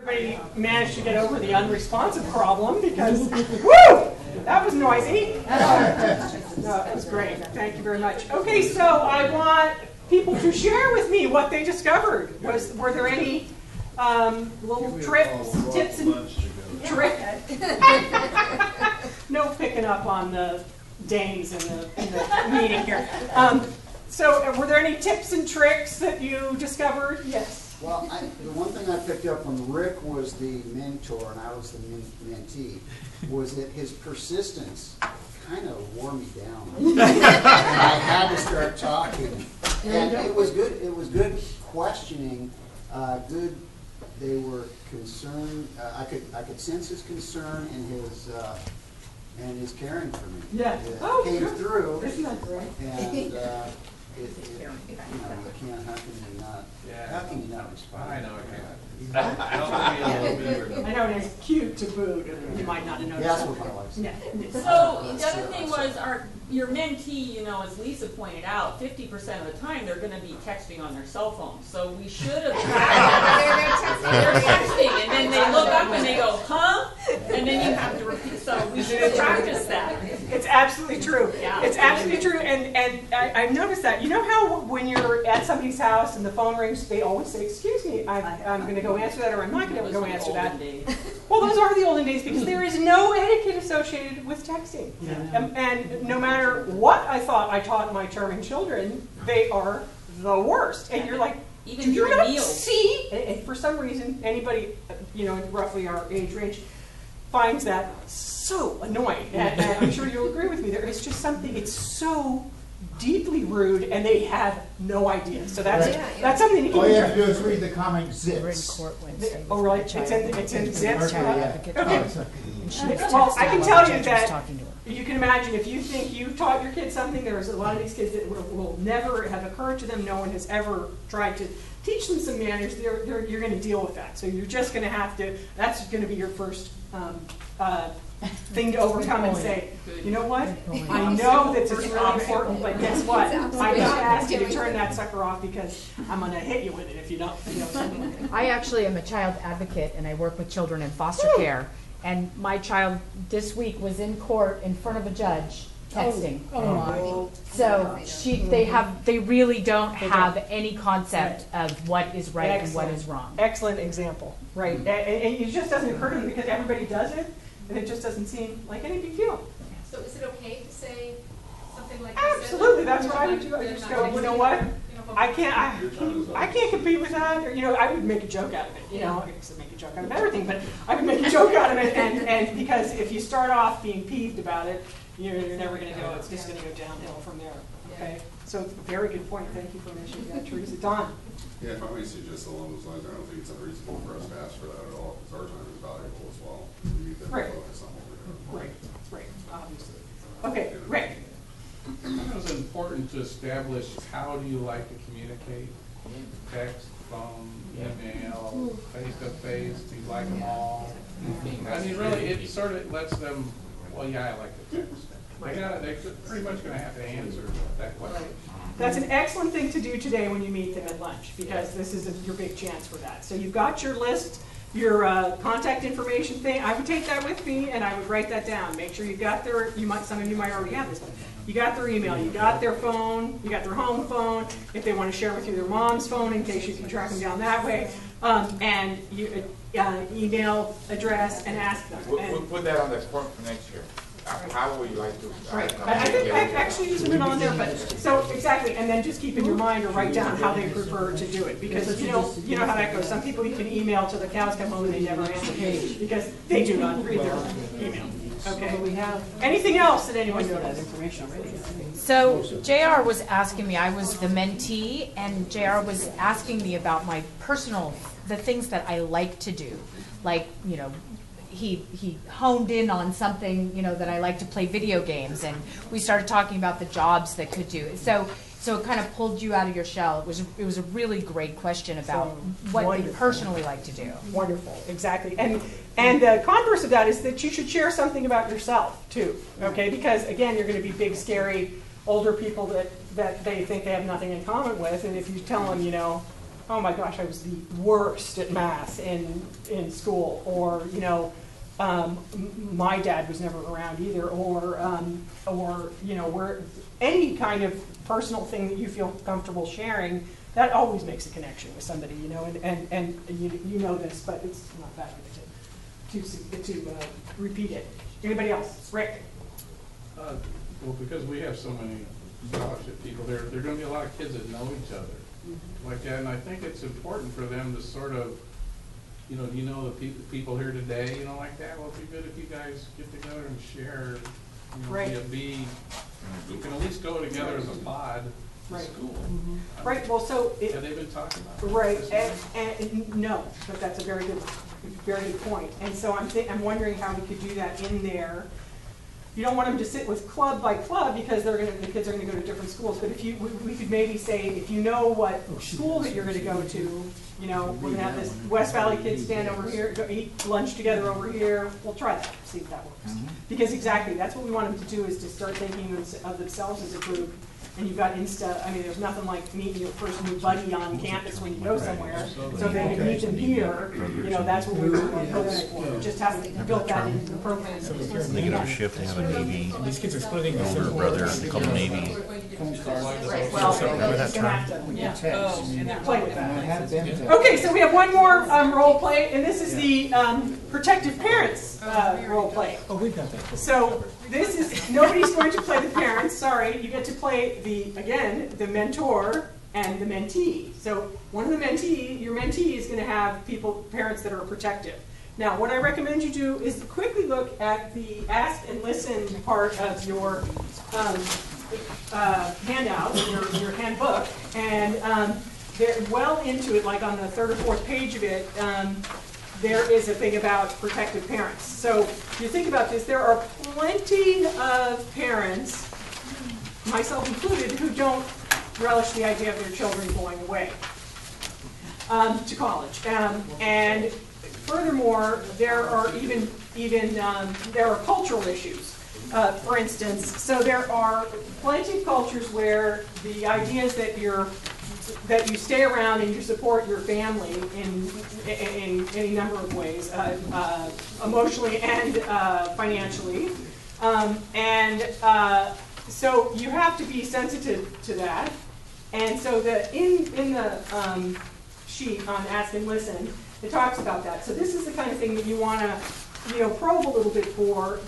Everybody managed to get over the unresponsive problem because, woo, that was noisy. No, it was great. Thank you very much. Okay, so I want people to share with me what they discovered. Were there any little tips and tricks? No picking up on the dames in the meeting here. So were there any tips and tricks that you discovered? Yes. Well, the one thing I picked up when Rick was the mentor and I was the mentee was that his persistence kind of wore me down. And I had to start talking. And it was good. It was good questioning. Good. They were concerned. I could sense his concern and his caring for me. Yeah. It came through. Isn't that great? And you can't. How can you not respond? I know I can't. I know it is cute to boot, and you might not have noticed. That's what my wife said. Yeah. So the other thing was your mentee, as Lisa pointed out, 50% of the time they're going to be texting on their cell phone. So we should have they're texting, and then they look up and they go, huh? And then you have to repeat. So we should have practiced that. It's absolutely true. Yeah. It's absolutely true. And I've noticed that. You know how when you're at somebody's house and the phone rings, they always say, excuse me, I'm going to go answer that, or I'm not going to go answer that. Well, those are the olden days because there is no etiquette associated with texting. And no matter what I thought I taught my charming children, they are the worst. And you're like, even you during don't meals. see, and for some reason, anybody, roughly our age range, finds that so annoying. And I'm sure you'll agree with me. There is just something, it's so deeply rude, and they have no idea. So that's something you can All you have to do is read the comic Zits. Oh, really? It's in Zits? Okay. Well, I can tell you that you can imagine if you think you taught your kids something, there's a lot of these kids that will never have occurred to them. No one has ever tried to teach them some manners. You're going to deal with that. So you're just going to have to, that's going to be your first thing to overcome and say, you know what? I know that this is really important, but guess what? I just asked you to turn that sucker off because I'm going to hit you with it if you don't. I actually am a child advocate and I work with children in foster care. And my child this week was in court in front of a judge texting. So they really don't have any concept of what is right and what is wrong. Excellent example, right? And it just doesn't occur to me because everybody does it, and it just doesn't seem like any big deal. So is it okay to say something like this? Absolutely, that's what I would do. I just go, you know what? I can't compete with that. Or, I would make a joke out of it. I guess I'd make a joke out of everything, but I would make a joke out of it. And because if you start off being peeved about it, you're never going to go. It's just going to go downhill from there. Okay. So it's a very good point. Thank you for mentioning that, Teresa. Don. Yeah, if I may suggest along those lines, I don't think it's unreasonable for us to ask for that at all, because our time is valuable as well. We need them to focus on what we're doing. Right. Obviously. Okay, Rick. I think it was important to establish how do you like to communicate? Text, phone, email, face-to-face, do you like them all? I mean, really, it sort of lets them, well, yeah, I like to text. They're pretty much going to have to answer that question. That's an excellent thing to do today when you meet them at lunch, because this is your big chance for that. So you've got your list, your contact information thing. I would take that with me and I would write that down. Make sure you've got some of you might already have this, but you got their email, you got their phone, you got their home phone, if they want to share with you their mom's phone in case you can track them down that way, and you, email address and ask them. We'll put that on the front for next year. How would you like to? Right. I think I actually using it on there, but so exactly, and then just keep in your mind or write down how they prefer to do it, because you know how that goes. Some people you can email till the cows come home and they never answer because they do not read their email. Okay. We have anything else that anyone knows that information already? So JR was asking me. I was the mentee, and JR was asking me about my the things that I like to do, like he honed in on something, that I like to play video games, and we started talking about the jobs that could do it. So it kind of pulled you out of your shell. It was a really great question about what they personally like to do. Wonderful, exactly. And the converse of that is that you should share something about yourself too, okay? Because again, you're going to be big, scary, older people that they think they have nothing in common with, and if you tell them, oh my gosh, I was the worst at math in school, or, you know, my dad was never around either, or you know, where any kind of personal thing that you feel comfortable sharing, that always makes a connection with somebody, you know, and you know this, but it's not that good to repeat it. Anybody else? Rick? Well, because we have so many scholarship people, there are going to be a lot of kids that know each other like that, and I think it's important for them to sort of, you know the people here today, you know, like that. Well, it'd be good if you guys get together and share, you know, Right. you can at least go together as a pod to Right. school. Right, well, so it, Have they been talking about it? right, and no, but that's a very good point. And so I'm wondering how we could do that in there. You don't want them to sit with club by club because the kids are gonna go to different schools. But if we could maybe say, if you know what school that you're gonna go to, you know, we're gonna have this West Valley kids stand over here, go eat lunch together over here. We'll try that, see if that works. Because exactly, that's what we want them to do, is to start thinking of themselves as a group. And you've got I mean, there's nothing like meeting your first new buddy on campus when you go somewhere. So if they can meet them here, you know, that's what we were hoping for. Just having built that into the program. When they get on shift, they have a Navy, These kids are splitting an older brother, a couple Navy. Well, Remember that he's gonna have term? to play with that. Okay, so we have one more role play, and this is the protective parents role play. Oh, we've got that. So this is, nobody's going to play the parents, sorry. You get to play the mentor and the mentee. So one of your mentee is going to have parents that are protective. Now, what I recommend you do is quickly look at the ask and listen part of your handout, your handbook, and they're well into it, like on the third or fourth page of it. There is a thing about protective parents. So if you think about this, there are plenty of parents, myself included, who don't relish the idea of their children going away to college. And furthermore, there are there are cultural issues. For instance, so there are plenty of cultures where the idea is that you stay around and you support your family in any number of ways, emotionally and financially. So you have to be sensitive to that. And so in the sheet on Ask and Listen, it talks about that. So this is the kind of thing that you want to probe a little bit for.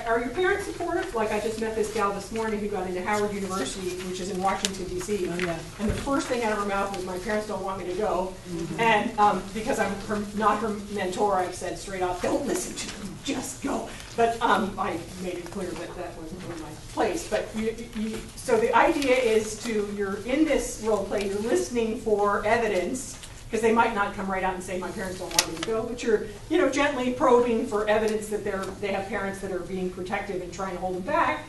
Are your parents supportive? Like, I just met this gal this morning who got into Howard University, which is in Washington, D.C. Oh, yeah. And the first thing out of her mouth was, my parents don't want me to go. Mm-hmm. And because I'm not her mentor, I said straight off, don't listen to them, just go. But I made it clear that that wasn't in my place. But so the idea is you're in this role play, you're listening for evidence, because they might not come right out and say, my parents don't want me to go, but you're, gently probing for evidence that they have parents that are being protective and trying to hold them back.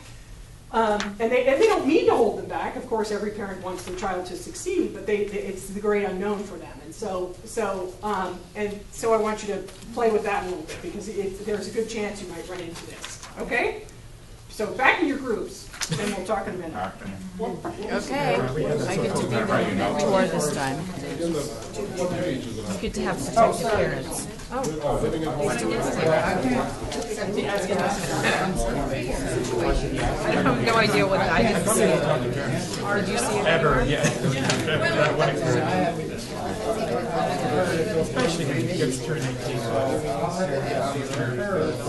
And they don't mean to hold them back. Of course, every parent wants their child to succeed, but it's the great unknown for them. And so I want you to play with that a little bit, because there's a good chance you might run into this. Okay? So back in your groups, and we'll talk in a minute. Okay, I get to be the mentor this time. It's good to have protective parents. Oh. I have no idea what I didn't see it. Did you see it? Ever, yeah. Especially when it gets turned 18. So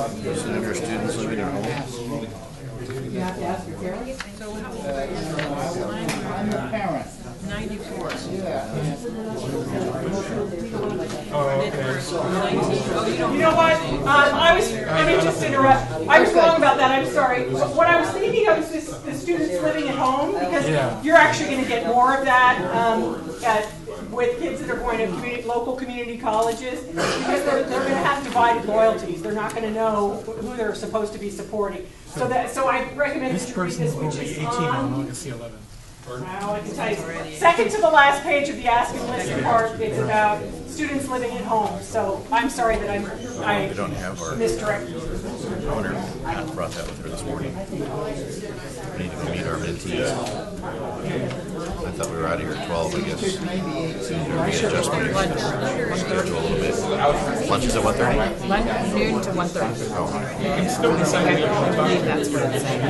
have your students living at home? You have to ask your parents. So how old are you? I'm the parent. 94. Oh, okay. You know what? Let me just interrupt. I was wrong about that. I'm sorry. What I was thinking of is the students living at home, because you're actually going to get more of that with kids that are going to local community colleges, because they're going to have divided loyalties. They're not going to know who they're supposed to be supporting. So I recommend This that you read person this, will which be is 18 on August the 11th. Well, I can tell you, second to the last page of the Ask and Listen part, it's about students living at home. So I'm sorry that I We don't have our, misdirected. I wonder if Pat brought that with her this morning. We need to go meet our mentees. thought we were out of here at 12, I guess. Readjust my schedule a little bit. Lunch is at 1:30? Noon to 1:30. Oh. You can still be Sunday. I believe that's what it's saying.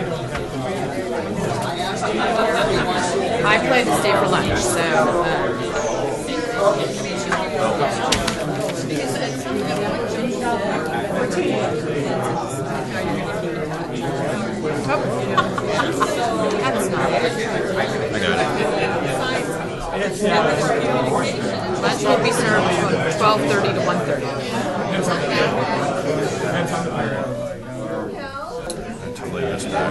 I plan to stay for lunch, so. That's not it. I got it. Lunch will be served from 12:30 to 1:30. I totally missed that.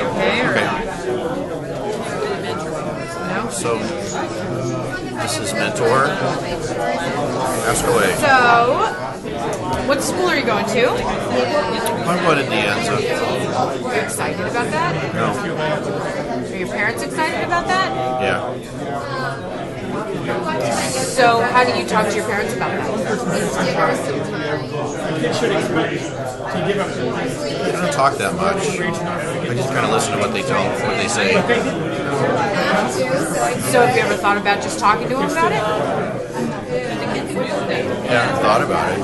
Okay, or not? No? So, this is mentor. Ask away. So, what school are you going to? I'm going to Deanza. Are you excited about that? No. Are your parents excited about that? Yeah. So, how do you talk to your parents about that? I don't talk that much. I just kind of listen to what they say. So, have you ever thought about just talking to them about it? Yeah, I thought about it.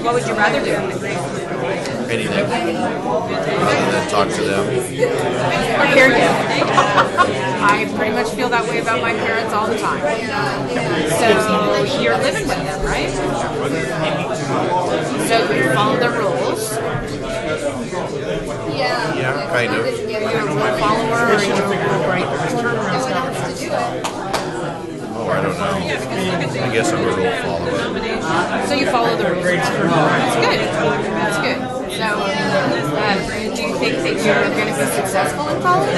What would you rather do? Anything. Other than talk to them. Or hear you? I pretty much feel that way about my parents all the time. So, you're living with them, right? So, you follow the rules. Yeah, kind of. Are you a rule follower or are you a rule breaker? Oh, I don't know. I guess I'm a rule follower. So you follow the rules. That's good. That's good. So, do you think that you're going to be successful in college?